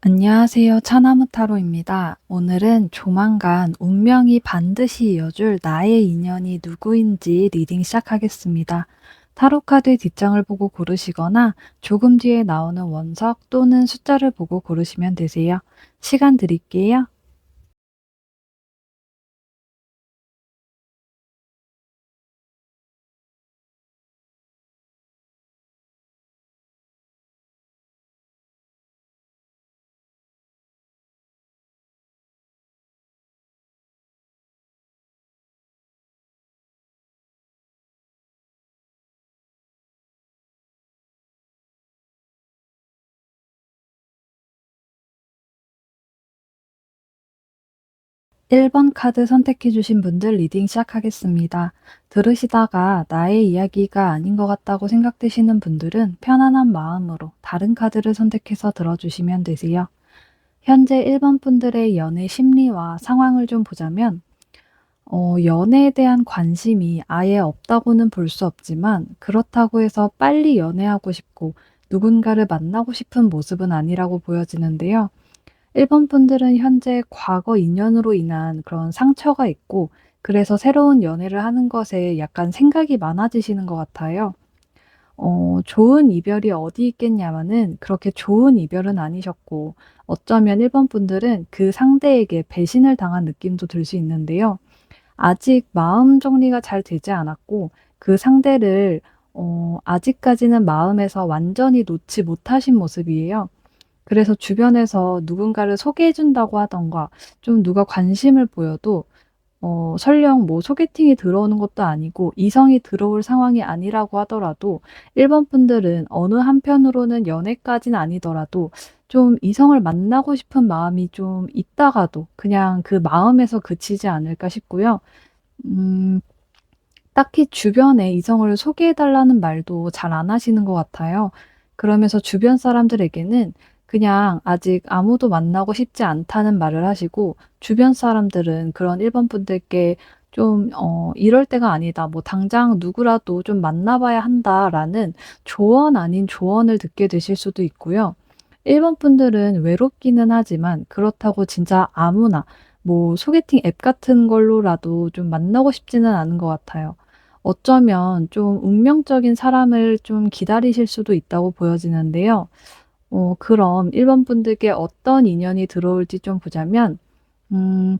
안녕하세요. 차나무 타로입니다. 오늘은 조만간 운명이 반드시 이어줄 나의 인연이 누구인지 리딩 시작하겠습니다. 타로 카드의 뒷장을 보고 고르시거나 조금 뒤에 나오는 원석 또는 숫자를 보고 고르시면 되세요. 시간 드릴게요. 1번 카드 선택해 주신 분들 리딩 시작하겠습니다. 들으시다가 나의 이야기가 아닌 것 같다고 생각되시는 분들은 편안한 마음으로 다른 카드를 선택해서 들어주시면 되세요. 현재 1번 분들의 연애 심리와 상황을 좀 보자면 연애에 대한 관심이 아예 없다고는 볼 수 없지만 그렇다고 해서 빨리 연애하고 싶고 누군가를 만나고 싶은 모습은 아니라고 보여지는데요. 1번 분들은 현재 과거 인연으로 인한 그런 상처가 있고 그래서 새로운 연애를 하는 것에 약간 생각이 많아지시는 것 같아요. 좋은 이별이 어디 있겠냐마는 그렇게 좋은 이별은 아니셨고 어쩌면 1번 분들은 그 상대에게 배신을 당한 느낌도 들 수 있는데요. 아직 마음 정리가 잘 되지 않았고 그 상대를 아직까지는 마음에서 완전히 놓지 못하신 모습이에요. 그래서 주변에서 누군가를 소개해 준다고 하던가 좀 누가 관심을 보여도 설령 뭐 소개팅이 들어오는 것도 아니고 이성이 들어올 상황이 아니라고 하더라도 1번 분들은 어느 한편으로는 연애까지는 아니더라도 좀 이성을 만나고 싶은 마음이 좀 있다가도 그냥 그 마음에서 그치지 않을까 싶고요. 음 딱히 주변에 이성을 소개해 달라는 말도 잘 안 하시는 것 같아요. 그러면서 주변 사람들에게는 그냥 아직 아무도 만나고 싶지 않다는 말을 하시고 주변 사람들은 그런 1번 분들께 좀 "이럴 때가 아니다. 뭐 당장 누구라도 좀 만나 봐야 한다."라는 조언 아닌 조언을 듣게 되실 수도 있고요. 1번 분들은 외롭기는 하지만 그렇다고 진짜 아무나 뭐 소개팅 앱 같은 걸로라도 좀 만나고 싶지는 않은 것 같아요. 어쩌면 좀 운명적인 사람을 좀 기다리실 수도 있다고 보여지는데요. 그럼 1번 분들께 어떤 인연이 들어올지 좀 보자면 음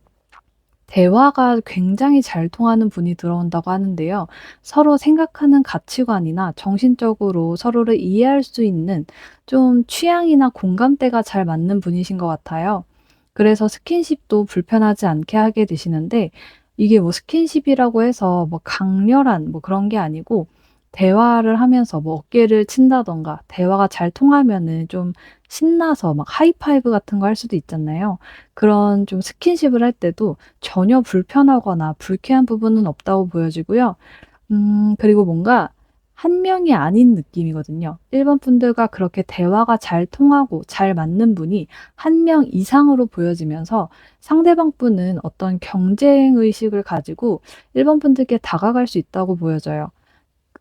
대화가 굉장히 잘 통하는 분이 들어온다고 하는데요. 서로 생각하는 가치관이나 정신적으로 서로를 이해할 수 있는 좀 취향이나 공감대가 잘 맞는 분이신 것 같아요. 그래서 스킨십도 불편하지 않게 하게 되시는데 이게 뭐 스킨십이라고 해서 뭐 강렬한 뭐 그런 게 아니고 대화를 하면서 뭐 어깨를 친다든가 대화가 잘 통하면은 좀 신나서 막 하이파이브 같은 거 할 수도 있잖아요. 그런 좀 스킨십을 할 때도 전혀 불편하거나 불쾌한 부분은 없다고 보여지고요. 그리고 뭔가 한 명이 아닌 느낌이거든요. 1번 분들과 그렇게 대화가 잘 통하고 잘 맞는 분이 한 명 이상으로 보여지면서 상대방 분은 어떤 경쟁 의식을 가지고 1번 분들께 다가갈 수 있다고 보여져요.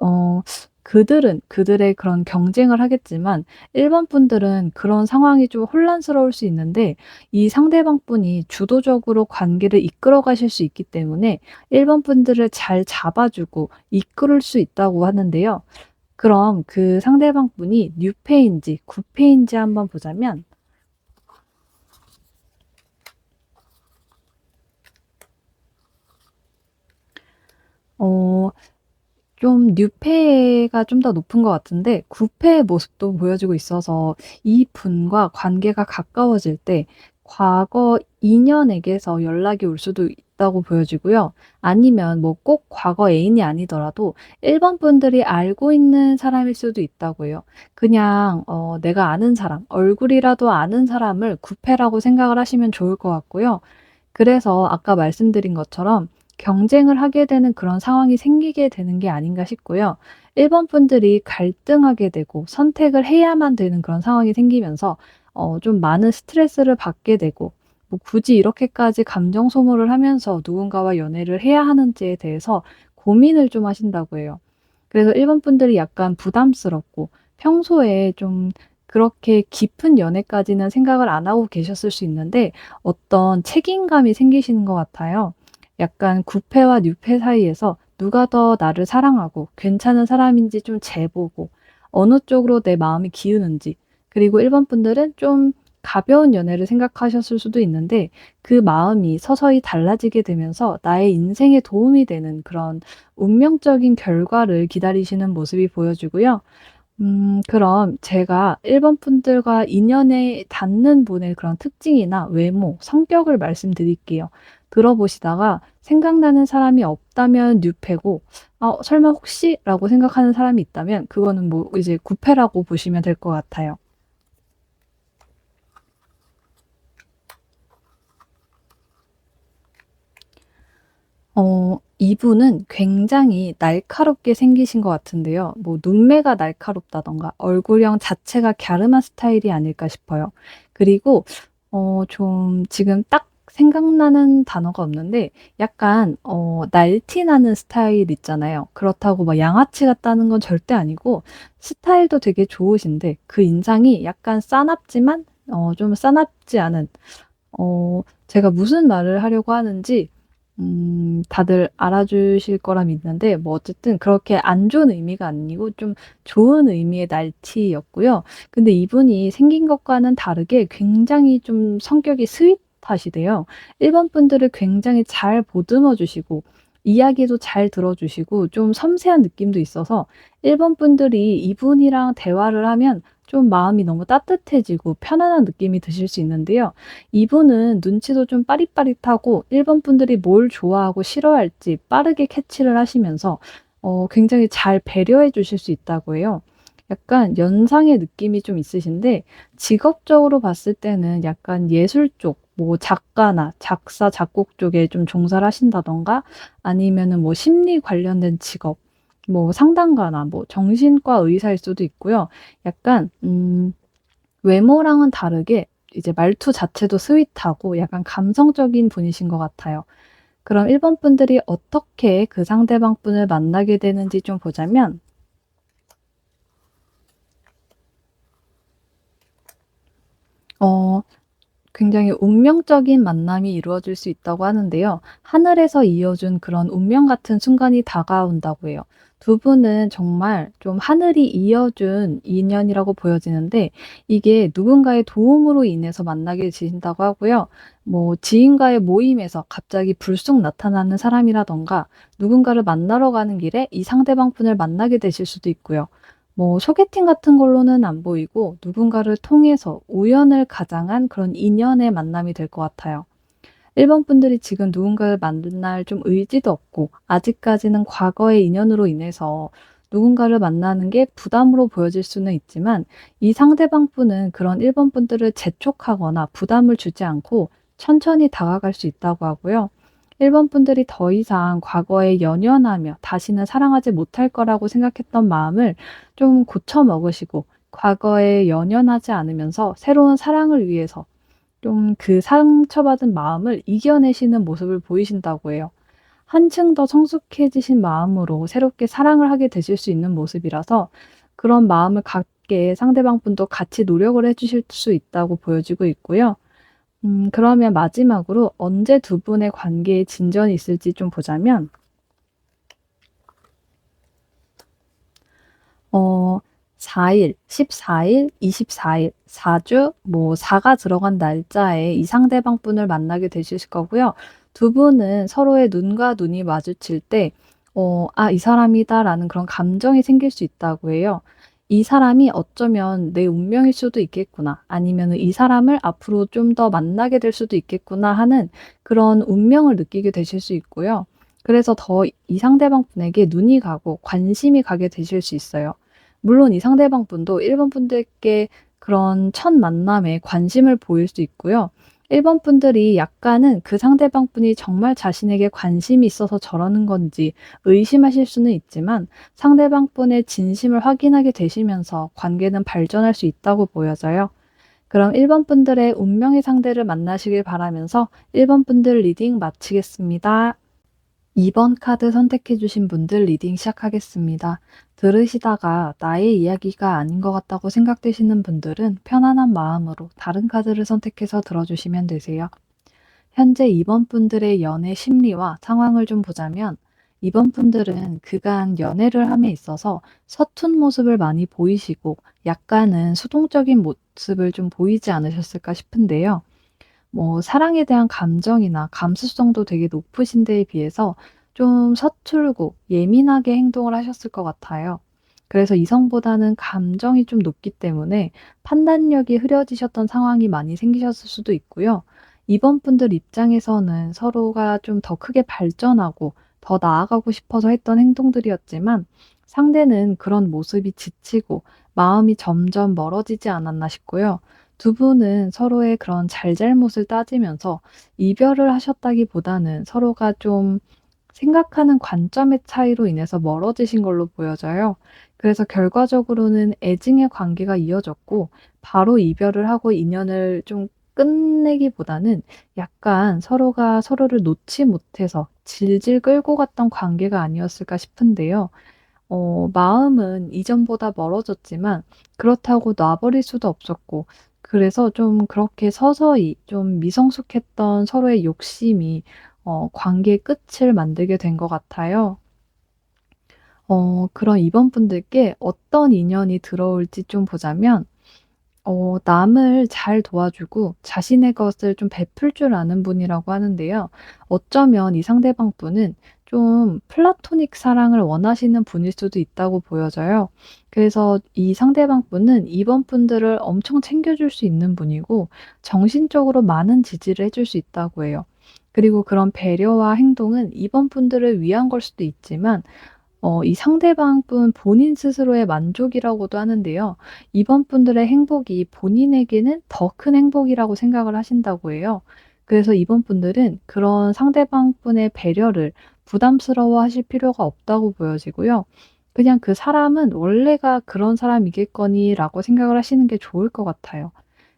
어 그들은 그들의 그런 경쟁을 하겠지만 1번 분들은 그런 상황이 좀 혼란스러울 수 있는데 이 상대방 분이 주도적으로 관계를 이끌어 가실 수 있기 때문에 1번 분들을 잘 잡아 주고 이끌을 수 있다고 하는데요. 그럼 그 상대방 분이 뉴페인지 구페인지 한번 보자면 어 좀 뉴페가 좀 더 높은 것 같은데 구페의 모습도 보여지고 있어서 이분과 관계가 가까워질 때 과거 인연에게서 연락이 올 수도 있다고 보여지고요. 아니면 뭐 꼭 과거 애인이 아니더라도 1번 분들이 알고 있는 사람일 수도 있다고 해요. 그냥 내가 아는 사람, 얼굴이라도 아는 사람을 구페라고 생각을 하시면 좋을 것 같고요. 그래서 아까 말씀드린 것처럼 경쟁을 하게 되는 그런 상황이 생기게 되는 게 아닌가 싶고요. 1번 분들이 갈등하게 되고 선택을 해야만 되는 그런 상황이 생기면서 좀 많은 스트레스를 받게 되고 뭐 굳이 이렇게까지 감정 소모를 하면서 누군가와 연애를 해야 하는지에 대해서 고민을 좀 하신다고 해요. 그래서 1번 분들이 약간 부담스럽고 평소에 좀 그렇게 깊은 연애까지는 생각을 안 하고 계셨을 수 있는데 어떤 책임감이 생기시는 것 같아요. 약간 구패와 뉴패 사이에서 누가 더 나를 사랑하고 괜찮은 사람인지 좀 재보고 어느 쪽으로 내 마음이 기우는지, 그리고 일본 분들은 좀 가벼운 연애를 생각하셨을 수도 있는데 그 마음이 서서히 달라지게 되면서 나의 인생에 도움이 되는 그런 운명적인 결과를 기다리시는 모습이 보여지고요. 그럼 제가 일본 분들과 인연에 닿는 분의 그런 특징이나 외모, 성격을 말씀드릴게요. 들어보시다가 생각나는 사람이 없다면 뉴패고, 설마 혹시라고 생각하는 사람이 있다면 그거는 뭐 이제 구패라고 보시면 될 것 같아요. 이분은 굉장히 날카롭게 생기신 것 같은데요. 뭐 눈매가 날카롭다던가 얼굴형 자체가 갸름한 스타일이 아닐까 싶어요. 그리고 좀 지금 딱 생각나는 단어가 없는데 약간 날티나는 스타일 있잖아요. 그렇다고 막 양아치 같다는 건 절대 아니고 스타일도 되게 좋으신데 그 인상이 약간 싸납지만 좀 싸납지 않은, 제가 무슨 말을 하려고 하는지 다들 알아주실 거라 믿는데 뭐 어쨌든 그렇게 안 좋은 의미가 아니고 좀 좋은 의미의 날티였고요. 근데 이분이 생긴 것과는 다르게 굉장히 좀 성격이 스윗하시대요. 일본 분들을 굉장히 잘 보듬어 주시고 이야기도 잘 들어 주시고 좀 섬세한 느낌도 있어서 일본 분들이 이분이랑 대화를 하면 좀 마음이 너무 따뜻해지고 편안한 느낌이 드실 수 있는데요. 이분은 눈치도 좀 빠릿빠릿하고 일본 분들이 뭘 좋아하고 싫어할지 빠르게 캐치를 하시면서 굉장히 잘 배려해 주실 수 있다고 해요. 약간 연상의 느낌이 좀 있으신데 직업적으로 봤을 때는 약간 예술 쪽, 뭐 작가나 작사, 작곡 쪽에 좀 종사를 하신다든가 아니면은 뭐 심리 관련된 직업, 뭐 상담가나 뭐 정신과 의사일 수도 있고요. 약간 외모랑은 다르게 이제 말투 자체도 스윗하고 약간 감성적인 분이신 것 같아요. 그럼 일본 분들이 어떻게 그 상대방 분을 만나게 되는지 좀 보자면, '어 굉장히 운명적인 만남이 이루어질 수 있다고 하는데요. 하늘에서 이어준 그런 운명 같은 순간이 다가온다고 해요. 두 분은 정말 좀 하늘이 이어준 인연이라고 보여지는데 이게 누군가의 도움으로 인해서 만나게 되신다고 하고요. 뭐 지인과의 모임에서 갑자기 불쑥 나타나는 사람이라든가 누군가를 만나러 가는 길에 이 상대방 분을 만나게 되실 수도 있고요. 뭐 소개팅 같은 걸로는 안 보이고 누군가를 통해서 우연을 가장한 그런 인연의 만남이 될 것 같아요. 일본 분들이 지금 누군가를 만날 좀 의지도 없고 아직까지는 과거의 인연으로 인해서 누군가를 만나는 게 부담으로 보여질 수는 있지만 이 상대방 분은 그런 일본 분들을 재촉하거나 부담을 주지 않고 천천히 다가갈 수 있다고 하고요. 일본 분들이 더 이상 과거에 연연하며 다시는 사랑하지 못할 거라고 생각했던 마음을 좀 고쳐 먹으시고 과거에 연연하지 않으면서 새로운 사랑을 위해서 좀 그 상처받은 마음을 이겨내시는 모습을 보이신다고 해요. 한층 더 성숙해지신 마음으로 새롭게 사랑을 하게 되실 수 있는 모습이라서 그런 마음을 갖게 상대방 분도 같이 노력을 해 주실 수 있다고 보여지고 있고요. 그러면 마지막으로 언제 두 분의 관계에 진전이 있을지 좀 보자면, 어 4 일, 14 일, 24 일, 4주 뭐 4가 들어간 날짜에 이 상대방 분을 만나게 되실 거고요. 두 분은 서로의 눈과 눈이 마주칠 때 '아 이 사람이다.'라는 그런 감정이 생길 수 있다고 해요. '이 사람이 어쩌면 내 운명일 수도 있겠구나.' 아니면은 '이 사람을 앞으로 좀 더 만나게 될 수도 있겠구나.' 하는 그런 운명을 느끼게 되실 수 있고요. 그래서 더 이 상대방 분에게 눈이 가고 관심이 가게 되실 수 있어요. 물론 이 상대방 분도 일본 분들께 그런 첫 만남에 관심을 보일 수 있고요. 일본 분들이 약간은 그 상대방 분이 정말 자신에게 관심이 있어서 저러는 건지 의심하실 수는 있지만 상대방 분의 진심을 확인하게 되시면서 관계는 발전할 수 있다고 보여져요. 그럼 일본 분들의 운명의 상대를 만나시길 바라면서 일본 분들 리딩 마치겠습니다. 2번 카드 선택해 주신 분들 리딩 시작하겠습니다. 들으시다가 나의 이야기가 아닌 것 같다고 생각되시는 분들은 편안한 마음으로 다른 카드를 선택해서 들어주시면 되세요. 현재 2번 분들의 연애 심리와 상황을 좀 보자면 2번 분들은 그간 연애를 함에 있어서 서툰 모습을 많이 보이시고 약간은 수동적인 모습을 좀 보이지 않으셨을까 싶은데요. 사랑에 대한 감정이나 감수성도 되게 높으신 데에 비해서 좀 서툴고 예민하게 행동을 하셨을 것 같아요. 그래서 이성보다는 감정이 좀 높기 때문에 판단력이 흐려지셨던 상황이 많이 생기셨을 수도 있고요. 이번 분들 입장에서는 서로가 좀 더 크게 발전하고 더 나아가고 싶어서 했던 행동들이었지만 상대는 그런 모습이 지치고 마음이 점점 멀어지지 않았나 싶고요. 두 분은 서로의 그런 잘잘못을 따지면서 이별을 하셨다기보다는 서로가 좀 생각하는 관점의 차이로 인해서 멀어지신 걸로 보여져요. 그래서 결과적으로는 애증의 관계가 이어졌고 바로 이별을 하고 인연을 좀 끝내기보다는 약간 서로가 서로를 놓지 못해서 질질 끌고 갔던 관계가 아니었을까 싶은데요. 마음은 이전보다 멀어졌지만 그렇다고 놔버릴 수도 없었고 그래서 좀 그렇게 서서히 좀 미성숙했던 서로의 욕심이 관계의 끝을 만들게 된 것 같아요. 그런 이번 분들께 어떤 인연이 들어올지 좀 보자면 남을 잘 도와주고 자신의 것을 좀 베풀 줄 아는 분이라고 하는데요. 어쩌면 이 상대방 분은 좀 플라토닉 사랑을 원하시는 분일 수도 있다고 보여져요. 그래서 이 상대방 분은 이번 분들을 엄청 챙겨줄 수 있는 분이고 정신적으로 많은 지지를 해줄 수 있다고 해요. 그리고 그런 배려와 행동은 이번 분들을 위한 걸 수도 있지만 이 상대방 분 본인 스스로의 만족이라고도 하는데요. 이번 분들의 행복이 본인에게는 더 큰 행복이라고 생각을 하신다고 해요. 그래서 이번 분들은 그런 상대방 분의 배려를 부담스러워하실 필요가 없다고 보여지고요. 그냥 '그 사람은 원래가 그런 사람이겠거니.'라고 생각을 하시는 게 좋을 것 같아요.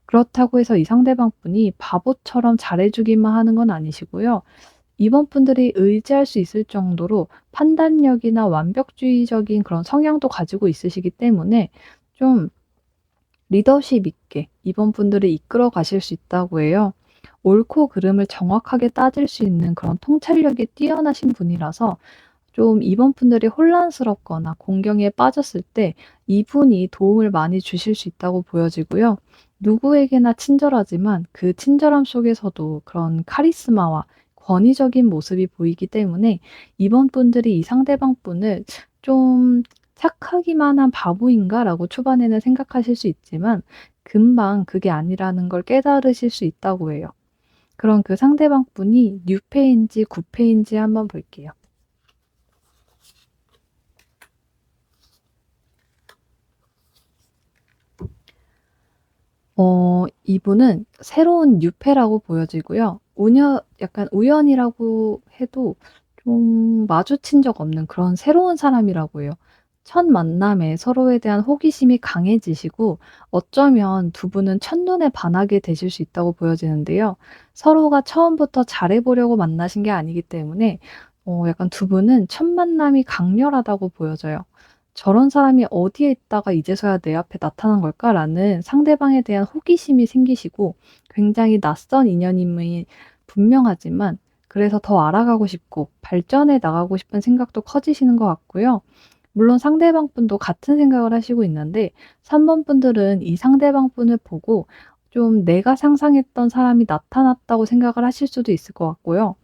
그렇다고 해서 이 상대방 분이 바보처럼 잘해 주기만 하는 건 아니시고요. 이번 분들이 의지할 수 있을 정도로 판단력이나 완벽주의적인 그런 성향도 가지고 있으시기 때문에 좀 리더십 있게 이번 분들을 이끌어 가실 수 있다고 해요. 옳고 그름을 정확하게 따질 수 있는 그런 통찰력이 뛰어나신 분이라서 좀 이번 분들이 혼란스럽거나 공경에 빠졌을 때 이분이 도움을 많이 주실 수 있다고 보여지고요. 누구에게나 친절하지만 그 친절함 속에서도 그런 카리스마와 권위적인 모습이 보이기 때문에 이번 분들이 이 상대방 분을 좀 '착하기만 한 바보인가?'라고 초반에는 생각하실 수 있지만 금방 그게 아니라는 걸 깨달으실 수 있다고 해요. 그럼 그 상대방 분이 뉴페인지 구페인지 한번 볼게요. 이분은 새로운 뉴페라고 보여지고요. 약간 우연이라고 해도 좀 마주친 적 없는 그런 새로운 사람이라고 해요. 첫 만남에 서로에 대한 호기심이 강해지시고 어쩌면 두 분은 첫눈에 반하게 되실 수 있다고 보여지는데요. 서로가 처음부터 잘해 보려고 만나신 게 아니기 때문에 약간 두 분은 첫 만남이 강렬하다고 보여져요. '저런 사람이 어디에 있다가 이제서야 내 앞에 나타난 걸까?'라는 상대방에 대한 호기심이 생기시고 굉장히 낯선 인연임이 분명하지만 그래서 더 알아가고 싶고 발전해 나가고 싶은 생각도 커지시는 것 같고요. 물론 상대방 분도 같은 생각을 하시고 있는데 3번 분들은 이 상대방 분을 보고 좀 내가 상상했던 사람이 나타났다고 생각을 하실 수도 있을 것 같고요.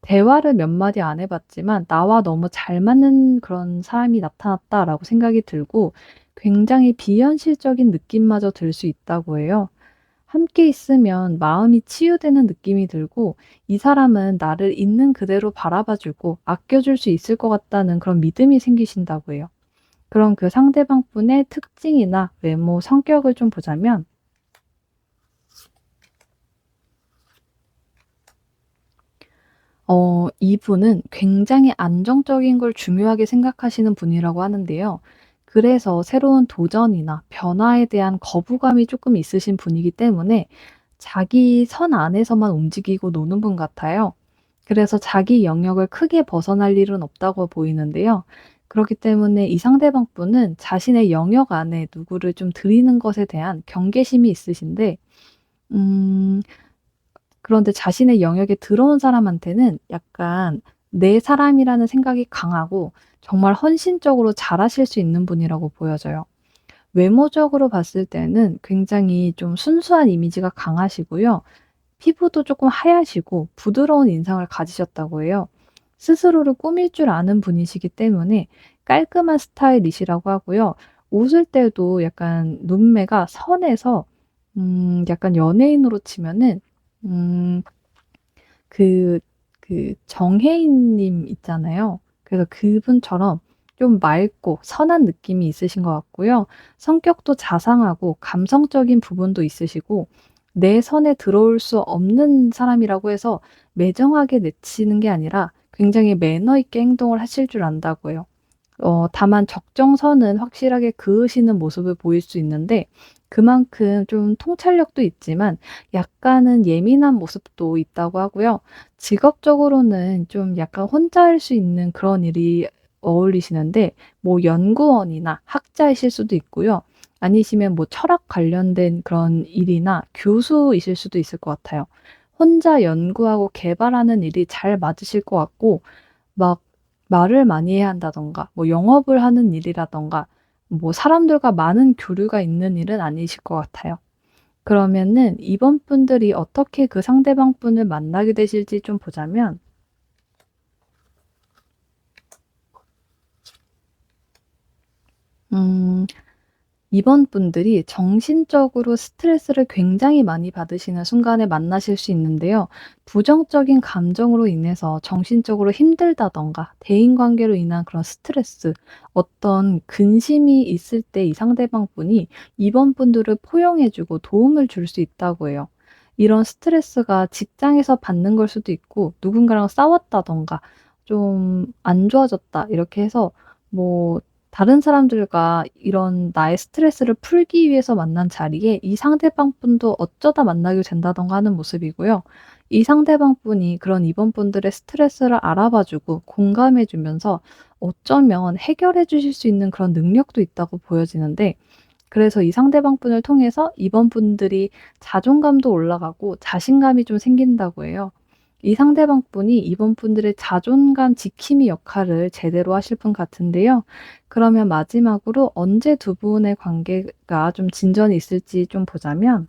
대화를 몇 마디 안 해 봤지만 '나와 너무 잘 맞는 그런 사람이 나타났다.'라고 생각이 들고 굉장히 비현실적인 느낌마저 들 수 있다고 해요. 함께 있으면 마음이 치유되는 느낌이 들고 '이 사람은 나를 있는 그대로 바라봐 주고 아껴 줄 수 있을 것 같다.'는 그런 믿음이 생기신다고 해요. 그럼 그 상대방 분의 특징이나 외모, 성격을 좀 보자면 이분은 굉장히 안정적인 걸 중요하게 생각하시는 분이라고 하는데요. 그래서 새로운 도전이나 변화에 대한 거부감이 조금 있으신 분이기 때문에 자기 선 안에서만 움직이고 노는 분 같아요. 그래서 자기 영역을 크게 벗어날 일은 없다고 보이는데요. 그렇기 때문에 이 상대방 분은 자신의 영역 안에 누구를 좀 들이는 것에 대한 경계심이 있으신데 음 그런데 자신의 영역에 들어온 사람한테는 약간 내 사람이라는 생각이 강하고 정말 헌신적으로 잘하실 수 있는 분이라고 보여져요. 외모적으로 봤을 때는 굉장히 좀 순수한 이미지가 강하시고요. 피부도 조금 하얗시고 부드러운 인상을 가지셨다고 해요. 스스로를 꾸밀 줄 아는 분이시기 때문에 깔끔한 스타일이시라고 하고요. 웃을 때도 약간 눈매가 선해서 약간 연예인으로 치면은 음 그 정혜인 님 있잖아요. 그래서 그분처럼 좀 맑고 선한 느낌이 있으신 것 같고요. 성격도 자상하고 감성적인 부분도 있으시고 내 선에 들어올 수 없는 사람이라고 해서 매정하게 내치는 게 아니라 굉장히 매너 있게 행동을 하실 줄 안다고 해요. 다만 적정선은 확실하게 그으시는 모습을 보일 수 있는데 그만큼 좀 통찰력도 있지만 약간은 예민한 모습도 있다고 하고요. 직업적으로는 좀 약간 혼자 할 수 있는 그런 일이 어울리시는데 뭐 연구원이나 학자이실 수도 있고요. 아니시면 뭐 철학 관련된 그런 일이나 교수이실 수도 있을 것 같아요. 혼자 연구하고 개발하는 일이 잘 맞으실 것 같고 막 말을 많이 해야 한다든가 뭐 영업을 하는 일이라든가 뭐 사람들과 많은 교류가 있는 일은 아니실 것 같아요. 그러면은 이번 분들이 어떻게 그 상대방 분을 만나게 되실지 좀 보자면 음 이번 분들이 정신적으로 스트레스를 굉장히 많이 받으시는 순간에 만나실 수 있는데요. 부정적인 감정으로 인해서 정신적으로 힘들다든가 대인관계로 인한 그런 스트레스, 어떤 근심이 있을 때 이 상대방 분이 이번 분들을 포용해 주고 도움을 줄 수 있다고 해요. 이런 스트레스가 직장에서 받는 걸 수도 있고 누군가랑 싸웠다든가 좀 안 좋아졌다 이렇게 해서 뭐 다른 사람들과 이런 나의 스트레스를 풀기 위해서 만난 자리에 이 상대방 분도 어쩌다 만나게 된다든가 하는 모습이고요. 이 상대방 분이 그런 이번 분들의 스트레스를 알아봐 주고 공감해 주면서 어쩌면 해결해 주실 수 있는 그런 능력도 있다고 보여지는데 그래서 이 상대방 분을 통해서 이번 분들이 자존감도 올라가고 자신감이 좀 생긴다고 해요. 이 상대방 분이 이번 분들의 자존감 지킴이 역할을 제대로 하실 분 같은데요. 그러면 마지막으로 언제 두 분의 관계가 좀 진전이 있을지 좀 보자면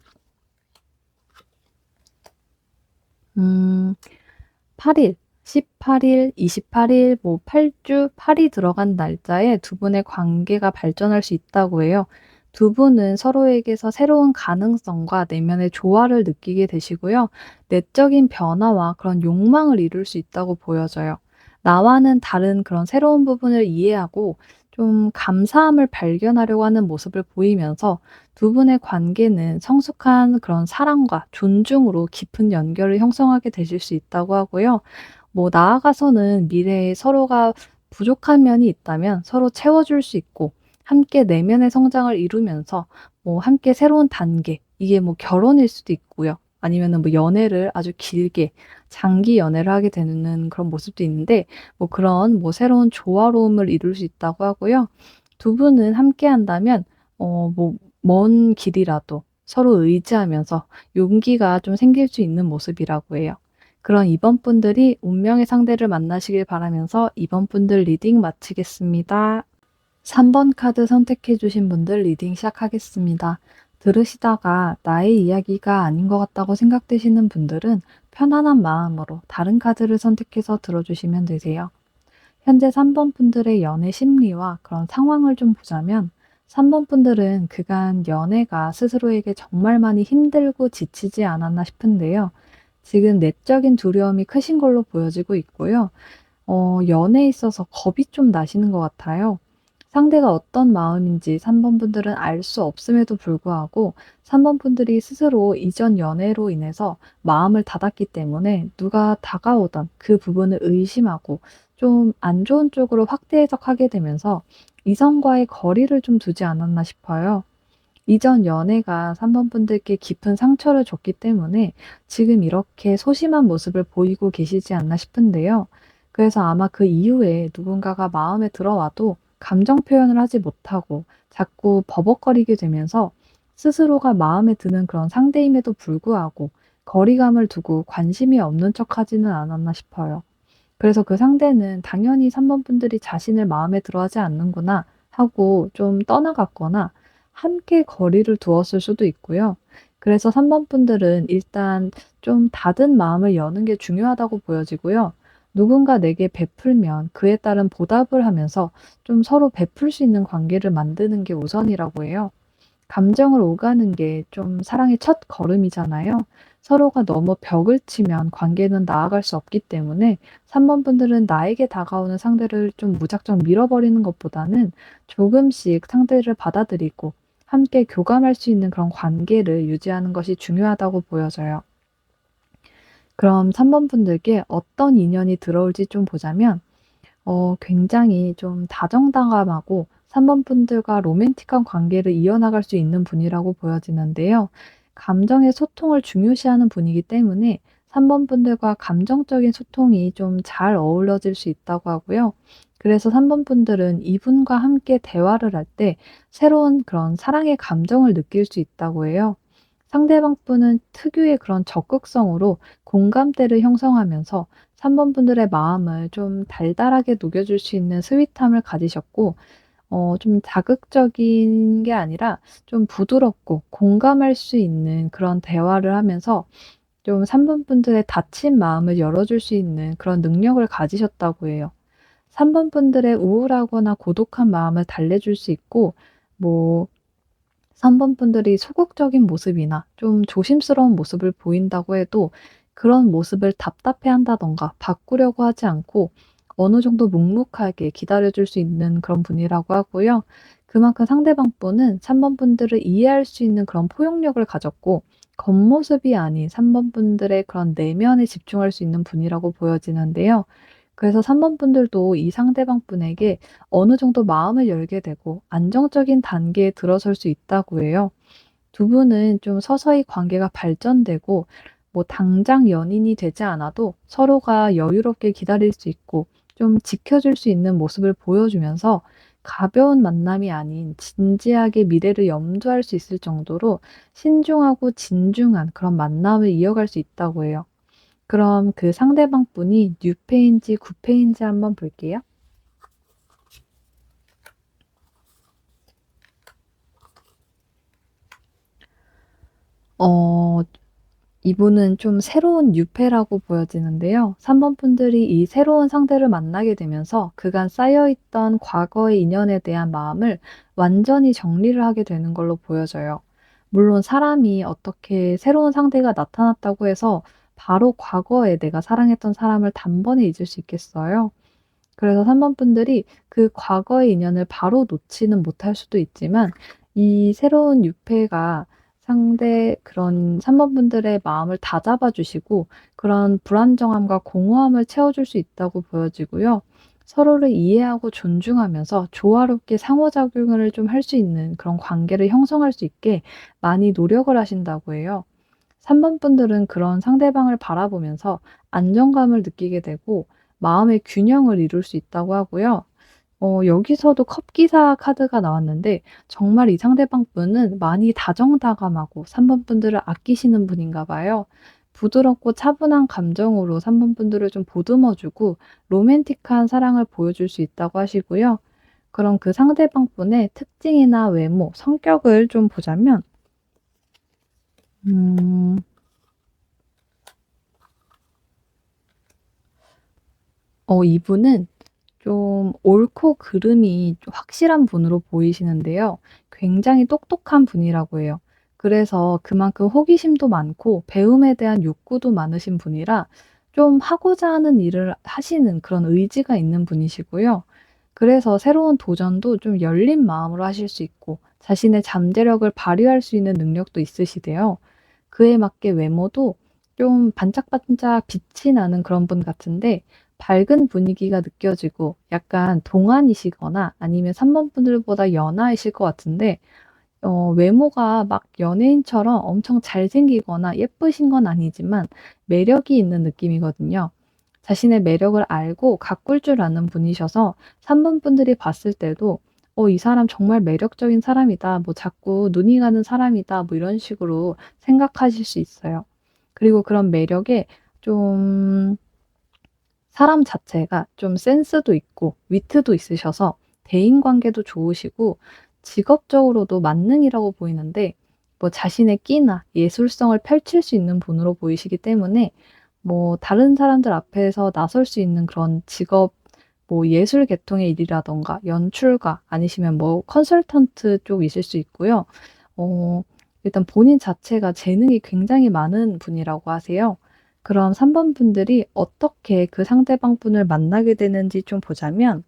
음 8 일, 18 일, 28일 뭐 8주 8이 들어간 날짜에 두 분의 관계가 발전할 수 있다고 해요. 두 분은 서로에게서 새로운 가능성과 내면의 조화를 느끼게 되시고요. 내적인 변화와 그런 욕망을 이룰 수 있다고 보여져요. 나와는 다른 그런 새로운 부분을 이해하고 좀 감사함을 발견하려고 하는 모습을 보이면서 두 분의 관계는 성숙한 그런 사랑과 존중으로 깊은 연결을 형성하게 되실 수 있다고 하고요. 뭐 나아가서는 미래에 서로가 부족한 면이 있다면 서로 채워줄 수 있고 함께 내면의 성장을 이루면서 뭐 함께 새로운 단계 이게 뭐 결혼일 수도 있고요. 아니면은 뭐 연애를 아주 길게 장기 연애를 하게 되는 그런 모습도 있는데 뭐 그런 뭐 새로운 조화로움을 이룰 수 있다고 하고요. 두 분은 함께 한다면 뭐 먼 길이라도 서로 의지하면서 용기가 좀 생길 수 있는 모습이라고 해요. 그런 이번 분들이 운명의 상대를 만나시길 바라면서 이번 분들 리딩 마치겠습니다. 3번 카드 선택해 주신 분들 리딩 시작하겠습니다. 들으시다가 나의 이야기가 아닌 것 같다고 생각되시는 분들은 편안한 마음으로 다른 카드를 선택해서 들어주시면 되세요. 현재 3번 분들의 연애 심리와 그런 상황을 좀 보자면 3번 분들은 그간 연애가 스스로에게 정말 많이 힘들고 지치지 않았나 싶은데요. 지금 내적인 두려움이 크신 걸로 보여지고 있고요. 연애에 있어서 겁이 좀 나시는 것 같아요. 상대가 어떤 마음인지 3번 분들은 알 수 없음에도 불구하고 3번 분들이 스스로 이전 연애로 인해서 마음을 닫았기 때문에 누가 다가오던 그 부분을 의심하고 좀 안 좋은 쪽으로 확대 해석하게 되면서 이성과의 거리를 좀 두지 않았나 싶어요. 이전 연애가 3번 분들께 깊은 상처를 줬기 때문에 지금 이렇게 소심한 모습을 보이고 계시지 않나 싶은데요. 그래서 아마 그 이후에 누군가가 마음에 들어와도 감정 표현을 하지 못하고 자꾸 버벅거리게 되면서 스스로가 마음에 드는 그런 상대임에도 불구하고 거리감을 두고 관심이 없는 척하지는 않았나 싶어요. 그래서 그 상대는 당연히 3번 분들이 자신을 마음에 들어하지 않는구나 하고 좀 떠나갔거나 함께 거리를 두었을 수도 있고요. 그래서 3번 분들은 일단 좀 닫은 마음을 여는 게 중요하다고 보여지고요. 누군가 내게 베풀면 그에 따른 보답을 하면서 좀 서로 베풀 수 있는 관계를 만드는 게 우선이라고 해요. 감정을 오가는 게 좀 사랑의 첫 걸음이잖아요. 서로가 너무 벽을 치면 관계는 나아갈 수 없기 때문에 3번 분들은 나에게 다가오는 상대를 좀 무작정 밀어버리는 것보다는 조금씩 상대를 받아들이고 함께 교감할 수 있는 그런 관계를 유지하는 것이 중요하다고 보여져요. 그럼 3번 분들께 어떤 인연이 들어올지 좀 보자면 굉장히 좀 다정다감하고 3번 분들과 로맨틱한 관계를 이어나갈 수 있는 분이라고 보여지는데요. 감정의 소통을 중요시하는 분이기 때문에 3번 분들과 감정적인 소통이 좀 잘 어우러질 수 있다고 하고요. 그래서 3번 분들은 이분과 함께 대화를 할 때 새로운 그런 사랑의 감정을 느낄 수 있다고 해요. 상대방 분은 특유의 그런 적극성으로 공감대를 형성하면서 3번 분들의 마음을 좀 달달하게 녹여줄 수 있는 스윗함을 가지셨고 좀 자극적인 게 아니라 좀 부드럽고 공감할 수 있는 그런 대화를 하면서 좀 3번 분들의 닫힌 마음을 열어줄 수 있는 그런 능력을 가지셨다고 해요. 3번 분들의 우울하거나 고독한 마음을 달래줄 수 있고 뭐 3번 분들이 소극적인 모습이나 좀 조심스러운 모습을 보인다고 해도 그런 모습을 답답해한다든가 바꾸려고 하지 않고 어느 정도 묵묵하게 기다려 줄 수 있는 그런 분이라고 하고요. 그만큼 상대방 분은 3번 분들을 이해할 수 있는 그런 포용력을 가졌고 겉모습이 아닌 3번 분들의 그런 내면에 집중할 수 있는 분이라고 보여지는데요. 그래서 3번 분들도 이 상대방 분에게 어느 정도 마음을 열게 되고 안정적인 단계에 들어설 수 있다고 해요. 두 분은 좀 서서히 관계가 발전되고 뭐 당장 연인이 되지 않아도 서로가 여유롭게 기다릴 수 있고 좀 지켜줄 수 있는 모습을 보여주면서 가벼운 만남이 아닌 진지하게 미래를 염두할 수 있을 정도로 신중하고 진중한 그런 만남을 이어갈 수 있다고 해요. 그럼 그 상대방 분이 뉴페인지 구페인지 한번 볼게요. 어 이분은 좀 새로운 뉴페라고 보여지는데요. 3번 분들이 이 새로운 상대를 만나게 되면서 그간 쌓여 있던 과거의 인연에 대한 마음을 완전히 정리를 하게 되는 걸로 보여져요. 물론 사람이 어떻게 새로운 상대가 나타났다고 해서 바로 과거에 내가 사랑했던 사람을 단번에 잊을 수 있겠어요? 그래서 3번 분들이 그 과거의 인연을 바로 놓지는 못할 수도 있지만 이 새로운 유페가 상대 그런 3번 분들의 마음을 다잡아 주시고 그런 불안정함과 공허함을 채워줄 수 있다고 보여지고요. 서로를 이해하고 존중하면서 조화롭게 상호작용을 좀 할 수 있는 그런 관계를 형성할 수 있게 많이 노력을 하신다고 해요. 3번 분들은 그런 상대방을 바라보면서 안정감을 느끼게 되고 마음의 균형을 이룰 수 있다고 하고요. 여기서도 컵기사 카드가 나왔는데 정말 이 상대방 분은 많이 다정다감하고 3번 분들을 아끼시는 분인가 봐요. 부드럽고 차분한 감정으로 3번 분들을 좀 보듬어 주고 로맨틱한 사랑을 보여줄 수 있다고 하시고요. 그럼 그 상대방 분의 특징이나 외모, 성격을 좀 보자면 음 이분은 좀 옳고 그름이 좀 확실한 분으로 보이시는데요. 굉장히 똑똑한 분이라고 해요. 그래서 그만큼 호기심도 많고 배움에 대한 욕구도 많으신 분이라 좀 하고자 하는 일을 하시는 그런 의지가 있는 분이시고요. 그래서 새로운 도전도 좀 열린 마음으로 하실 수 있고 자신의 잠재력을 발휘할 수 있는 능력도 있으시대요. 그에 맞게 외모도 좀 반짝반짝 빛이 나는 그런 분 같은데 밝은 분위기가 느껴지고 약간 동안이시거나 아니면 3번 분들보다 연하이실 것 같은데 외모가 막 연예인처럼 엄청 잘생기거나 예쁘신 건 아니지만 매력이 있는 느낌이거든요. 자신의 매력을 알고 가꿀 줄 아는 분이셔서 3번 분들이 봤을 때도 '이 사람 정말 매력적인 사람이다.' 뭐 '자꾸 눈이 가는 사람이다.' 뭐 이런 식으로 생각하실 수 있어요. 그리고 그런 매력에 좀 사람 자체가 좀 센스도 있고 위트도 있으셔서 대인관계도 좋으시고 직업적으로도 만능이라고 보이는데 뭐 자신의 끼나 예술성을 펼칠 수 있는 분으로 보이시기 때문에 뭐 다른 사람들 앞에서 나설 수 있는 그런 직업 뭐 예술 계통의 일이라든가 연출가 아니시면 뭐 컨설턴트 쪽이실 수 있고요. 어 일단 본인 자체가 재능이 굉장히 많은 분이라고 하세요. 그럼 3번 분들이 어떻게 그 상대방 분을 만나게 되는지 좀 보자면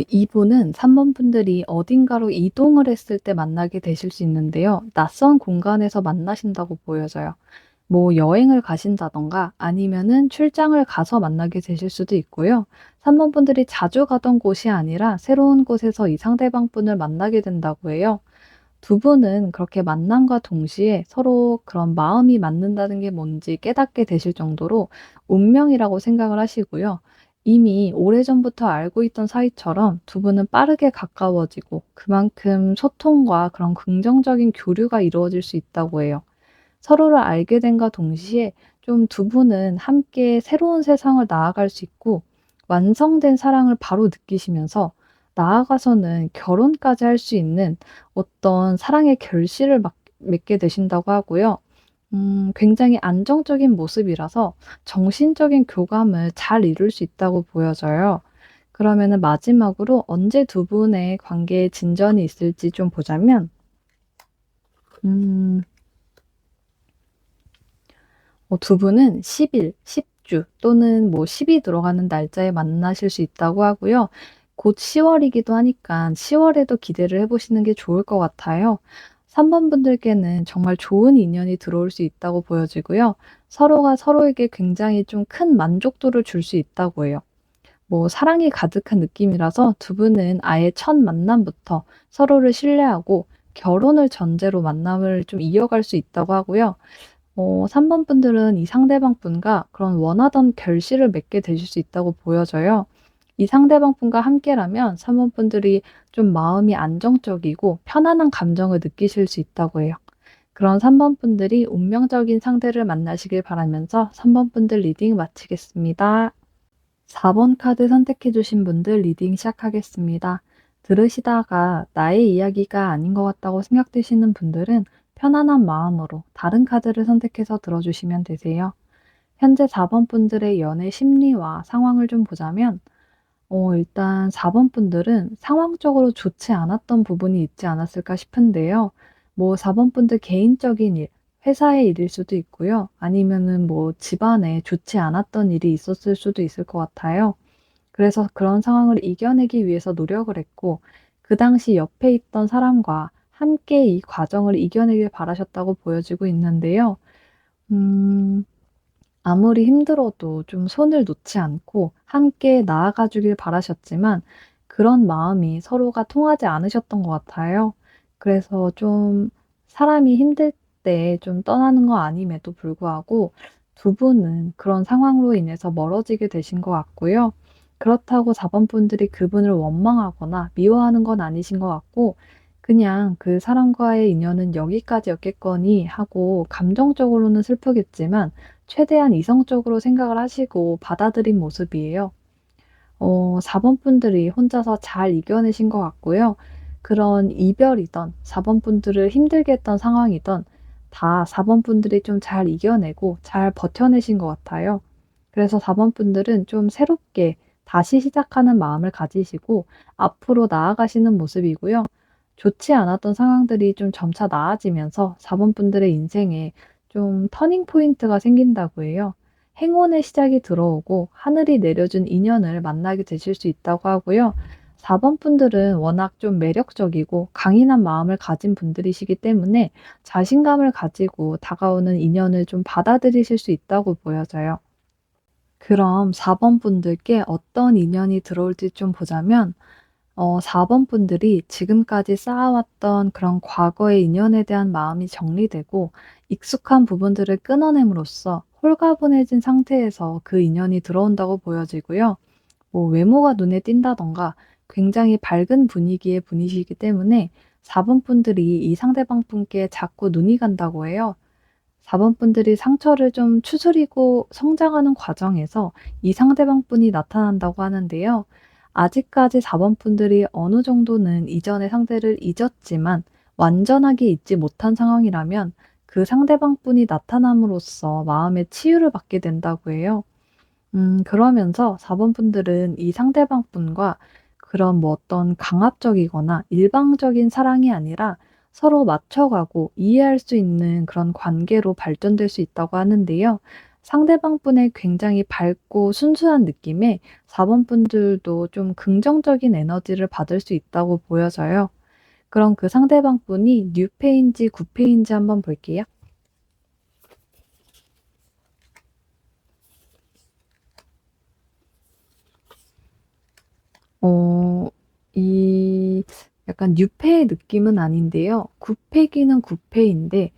이분은 3번 분들이 어딘가로 이동을 했을 때 만나게 되실 수 있는데요. 낯선 공간에서 만나신다고 보여져요. 뭐 여행을 가신다든가 아니면은 출장을 가서 만나게 되실 수도 있고요. 3번 분들이 자주 가던 곳이 아니라 새로운 곳에서 이 상대방 분을 만나게 된다고 해요. 두 분은 그렇게 만남과 동시에 서로 그런 마음이 맞는다는 게 뭔지 깨닫게 되실 정도로 운명이라고 생각을 하시고요. 이미 오래전부터 알고 있던 사이처럼 두 분은 빠르게 가까워지고 그만큼 소통과 그런 긍정적인 교류가 이루어질 수 있다고 해요. 서로를 알게 됨과 동시에 좀 두 분은 함께 새로운 세상을 나아갈 수 있고 완성된 사랑을 바로 느끼시면서 나아가서는 결혼까지 할 수 있는 어떤 사랑의 결실을 맺게 되신다고 하고요. 굉장히 안정적인 모습이라서 정신적인 교감을 잘 이룰 수 있다고 보여져요. 그러면은 마지막으로 언제 두 분의 관계에 진전이 있을지 좀 보자면 음 두 분은 10 일, 10주 또는 뭐 10이 들어가는 날짜에 만나실 수 있다고 하고요. 곧 10 월이기도 하니까 10 월에도 기대를 해 보시는 게 좋을 것 같아요. 3번 분들께는 정말 좋은 인연이 들어올 수 있다고 보여지고요. 서로가 서로에게 굉장히 좀 큰 만족도를 줄 수 있다고 해요. 뭐 사랑이 가득한 느낌이라서 두 분은 아예 첫 만남부터 서로를 신뢰하고 결혼을 전제로 만남을 좀 이어갈 수 있다고 하고요. 3번 분들은 이 상대방 분과 그런 원하던 결실을 맺게 되실 수 있다고 보여져요. 이 상대방 분과 함께라면 3번 분들이 좀 마음이 안정적이고 편안한 감정을 느끼실 수 있다고 해요. 그런 3번 분들이 운명적인 상대를 만나시길 바라면서 3번 분들 리딩 마치겠습니다. 4번 카드 선택해 주신 분들 리딩 시작하겠습니다. 들으시다가 나의 이야기가 아닌 것 같다고 생각되시는 분들은 편안한 마음으로 다른 카드를 선택해서 들어주시면 되세요. 현재 4번 분들의 연애 심리와 상황을 좀 보자면 일단 4번 분들은 상황적으로 좋지 않았던 부분이 있지 않았을까 싶은데요. 뭐 4번 분들 개인적인 일, 회사의 일일 수도 있고요. 아니면은 뭐 집안에 좋지 않았던 일이 있었을 수도 있을 것 같아요. 그래서 그런 상황을 이겨내기 위해서 노력을 했고 그 당시 옆에 있던 사람과 함께 이 과정을 이겨내길 바라셨다고 보여지고 있는데요. 음. 아무리 힘들어도 좀 손을 놓지 않고 함께 나아가 주길 바라셨지만 그런 마음이 서로가 통하지 않으셨던 것 같아요. 그래서 좀 사람이 힘들 때 좀 떠나는 거 아님에도 불구하고 두 분은 그런 상황으로 인해서 멀어지게 되신 것 같고요. 그렇다고 4번 분들이 그분을 원망하거나 미워하는 건 아니신 것 같고 그냥 '그 사람과의 인연은 여기까지였겠거니.' 하고 감정적으로는 슬프겠지만 최대한 이성적으로 생각을 하시고 받아들인 모습이에요. 4번 분들이 혼자서 잘 이겨내신 것 같고요. 그런 이별이든 4번 분들을 힘들게 했던 상황이든 다 4번 분들이 좀 잘 이겨내고 잘 버텨내신 것 같아요. 그래서 4번 분들은 좀 새롭게 다시 시작하는 마음을 가지시고 앞으로 나아가시는 모습이고요. 좋지 않았던 상황들이 좀 점차 나아지면서 4번 분들의 인생에 좀 터닝 포인트가 생긴다고 해요. 행운의 시작이 들어오고 하늘이 내려준 인연을 만나게 되실 수 있다고 하고요. 4번 분들은 워낙 좀 매력적이고 강인한 마음을 가진 분들이시기 때문에 자신감을 가지고 다가오는 인연을 좀 받아들이실 수 있다고 보여져요. 그럼 4번 분들께 어떤 인연이 들어올지 좀 보자면 4번 분들이 지금까지 쌓아왔던 그런 과거의 인연에 대한 마음이 정리되고 익숙한 부분들을 끊어냄으로써 홀가분해진 상태에서 그 인연이 들어온다고 보여지고요. 뭐 외모가 눈에 띈다든가 굉장히 밝은 분위기의 분이시기 때문에 4번 분들이 이 상대방 분께 자꾸 눈이 간다고 해요. 4번 분들이 상처를 좀 추스리고 성장하는 과정에서 이 상대방 분이 나타난다고 하는데요. 아직까지 4번 분들이 어느 정도는 이전의 상대를 잊었지만 완전하게 잊지 못한 상황이라면 그 상대방 분이 나타남으로써 마음의 치유를 받게 된다고 해요. 그러면서 4번 분들은 이 상대방 분과 그런 뭐 어떤 강압적이거나 일방적인 사랑이 아니라 서로 맞춰가고 이해할 수 있는 그런 관계로 발전될 수 있다고 하는데요. 상대방 분의 굉장히 밝고 순수한 느낌에 4번 분들도 좀 긍정적인 에너지를 받을 수 있다고 보여져요. 그럼 그 상대방 분이 뉴페인지 구페인지 한번 볼게요. 어 이 약간 뉴페의 느낌은 아닌데요. 구패기는 구패인데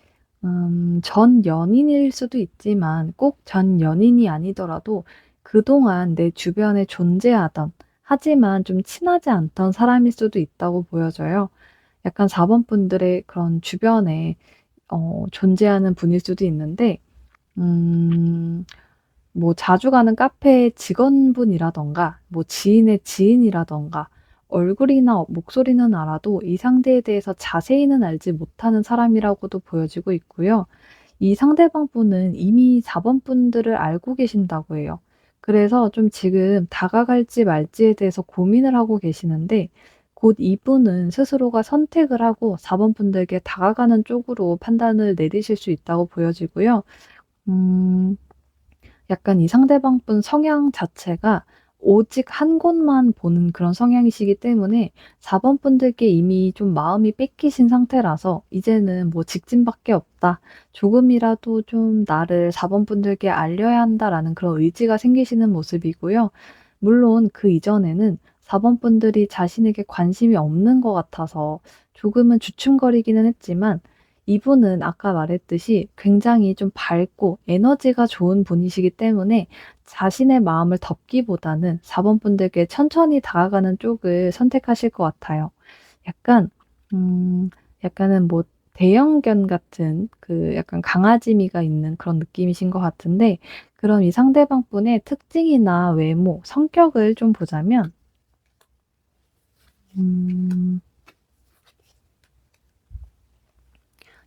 전 연인일 수도 있지만 꼭 전 연인이 아니더라도 그동안 내 주변에 존재하던 하지만 좀 친하지 않던 사람일 수도 있다고 보여져요. 약간 4번 분들의 그런 주변에 존재하는 분일 수도 있는데 음 뭐 자주 가는 카페의 직원분이라든가 뭐 지인의 지인이라든가 얼굴이나 목소리는 알아도 이 상대에 대해서 자세히는 알지 못하는 사람이라고도 보여지고 있고요. 이 상대방 분은 이미 4번 분들을 알고 계신다고 해요. 그래서 좀 지금 다가갈지 말지에 대해서 고민을 하고 계시는데 곧 이분은 스스로가 선택을 하고 4번 분들께 다가가는 쪽으로 판단을 내리실 수 있다고 보여지고요. 음 약간 이 상대방 분 성향 자체가 오직 한 곳만 보는 그런 성향이시기 때문에 4번 분들께 이미 좀 마음이 뺏기신 상태라서 이제는 뭐 '직진밖에 없다. 조금이라도 좀 나를 4번 분들께 알려야 한다.'라는 그런 의지가 생기시는 모습이고요. 물론 그 이전에는 4번 분들이 자신에게 관심이 없는 것 같아서 조금은 주춤거리기는 했지만 이분은 아까 말했듯이 굉장히 좀 밝고 에너지가 좋은 분이시기 때문에 자신의 마음을 덮기보다는 4번 분들께 천천히 다가가는 쪽을 선택하실 것 같아요. 약간 음 약간은 뭐 대형견 같은 그 약간 강아지미가 있는 그런 느낌이신 것 같은데 그럼 이 상대방 분의 특징이나 외모, 성격을 좀 보자면 음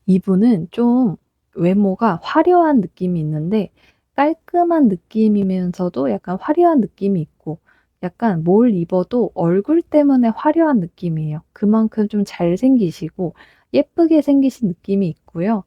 이분은 좀 외모가 화려한 느낌이 있는데 깔끔한 느낌이면서도 약간 화려한 느낌이 있고 약간 뭘 입어도 얼굴 때문에 화려한 느낌이에요. 그만큼 좀 잘생기시고 예쁘게 생기신 느낌이 있고요.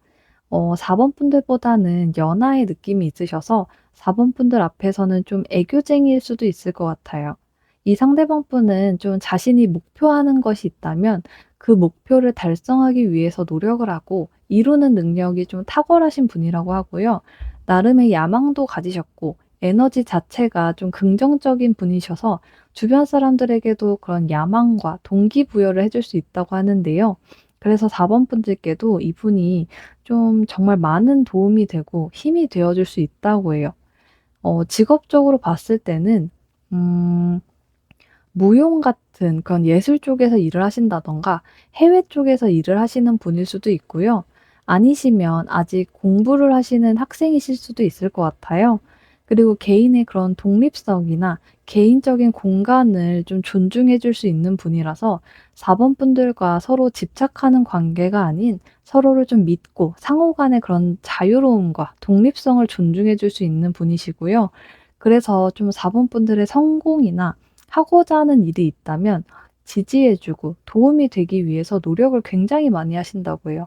4번 분들보다는 연하의 느낌이 있으셔서 4번 분들 앞에서는 좀 애교쟁이일 수도 있을 것 같아요. 이 상대방 분은 좀 자신이 목표하는 것이 있다면 그 목표를 달성하기 위해서 노력을 하고 이루는 능력이 좀 탁월하신 분이라고 하고요. 나름의 야망도 가지셨고 에너지 자체가 좀 긍정적인 분이셔서 주변 사람들에게도 그런 야망과 동기부여를 해줄 수 있다고 하는데요. 그래서 4번 분들께도 이분이 좀 정말 많은 도움이 되고 힘이 되어 줄 수 있다고 해요. 직업적으로 봤을 때는 음 무용 같은 그런 예술 쪽에서 일을 하신다든가 해외 쪽에서 일을 하시는 분일 수도 있고요. 아니시면 아직 공부를 하시는 학생이실 수도 있을 것 같아요. 그리고 개인의 그런 독립성이나 개인적인 공간을 좀 존중해 줄 수 있는 분이라서 4번 분들과 서로 집착하는 관계가 아닌 서로를 좀 믿고 상호 간의 그런 자유로움과 독립성을 존중해 줄 수 있는 분이시고요. 그래서 좀 4번 분들의 성공이나 하고자 하는 일이 있다면 지지해 주고 도움이 되기 위해서 노력을 굉장히 많이 하신다고 해요.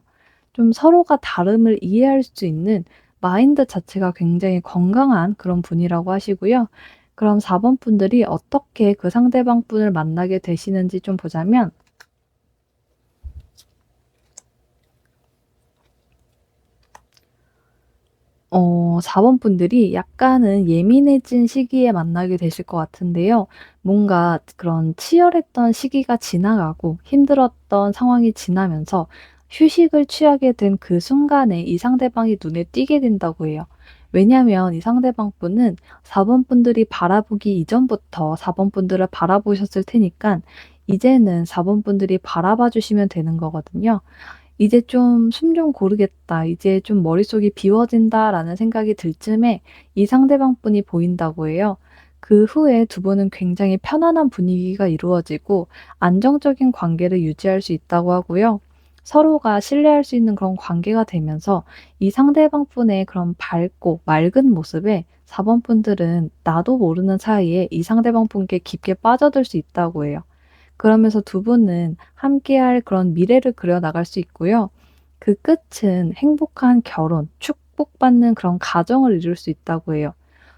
좀 서로가 다름을 이해할 수 있는 마인드 자체가 굉장히 건강한 그런 분이라고 하시고요. 그럼 4번 분들이 어떻게 그 상대방 분을 만나게 되시는지 좀 보자면 4 번 분들이 약간은 예민해진 시기에 만나게 되실 것 같은데요. 뭔가 그런 치열했던 시기가 지나가고 힘들었던 상황이 지나면서 휴식을 취하게 된 그 순간에 이 상대방이 눈에 띄게 된다고 해요. 왜냐하면 이 상대방 분은 4번 분들이 바라보기 이전부터 4번 분들을 바라보셨을 테니까 이제는 4번 분들이 바라봐 주시면 되는 거거든요. '이제 좀 숨 좀 고르겠다. 이제 좀 머릿속이 비워진다.'라는 생각이 들 쯤에 이 상대방 분이 보인다고 해요. 그 후에 두 분은 굉장히 편안한 분위기가 이루어지고 안정적인 관계를 유지할 수 있다고 하고요. 서로가 신뢰할 수 있는 그런 관계가 되면서 이 상대방 분의 그런 밝고 맑은 모습에 4번 분들은 나도 모르는 사이에 이 상대방 분께 깊게 빠져들 수 있다고 해요. 그러면서 두 분은 함께할 그런 미래를 그려 나갈 수 있고요. 그 끝은 행복한 결혼, 축복받는 그런 가정을 이룰 수 있다고 해요.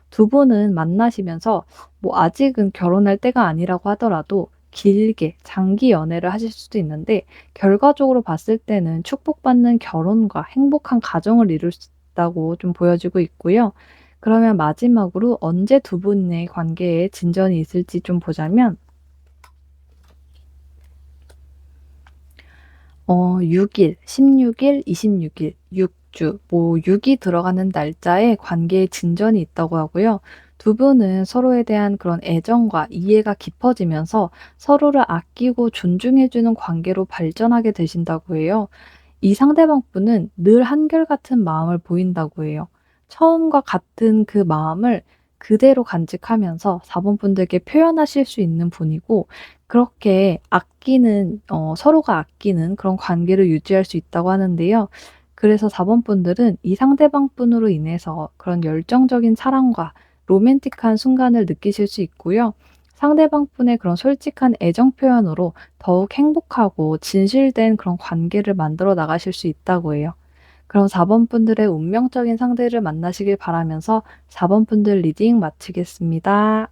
두 분은 만나시면서 뭐 아직은 결혼할 때가 아니라고 하더라도 길게 장기 연애를 하실 수도 있는데 결과적으로 봤을 때는 축복받는 결혼과 행복한 가정을 이룰 수 있다고 좀 보여지고 있고요. 그러면 마지막으로 언제 두 분의 관계에 진전이 있을지 좀 보자면 6 일, 16 일, 26 일, 6 주 뭐 6이 들어가는 날짜에 관계에 진전이 있다고 하고요. 두 분은 서로에 대한 그런 애정과 이해가 깊어지면서 서로를 아끼고 존중해 주는 관계로 발전하게 되신다고 해요. 이 상대방 분은 늘 한결같은 마음을 보인다고 해요. 처음과 같은 그 마음을 그대로 간직하면서 4번 분들께 표현하실 수 있는 분이고 그렇게 아끼는 서로가 아끼는 그런 관계를 유지할 수 있다고 하는데요. 그래서 4번 분들은 이 상대방 분으로 인해서 그런 열정적인 사랑과 로맨틱한 순간을 느끼실 수 있고요. 상대방 분의 그런 솔직한 애정 표현으로 더욱 행복하고 진실된 그런 관계를 만들어 나가실 수 있다고 해요. 그럼 4번 분들의 운명적인 상대를 만나시길 바라면서 4번 분들 리딩 마치겠습니다.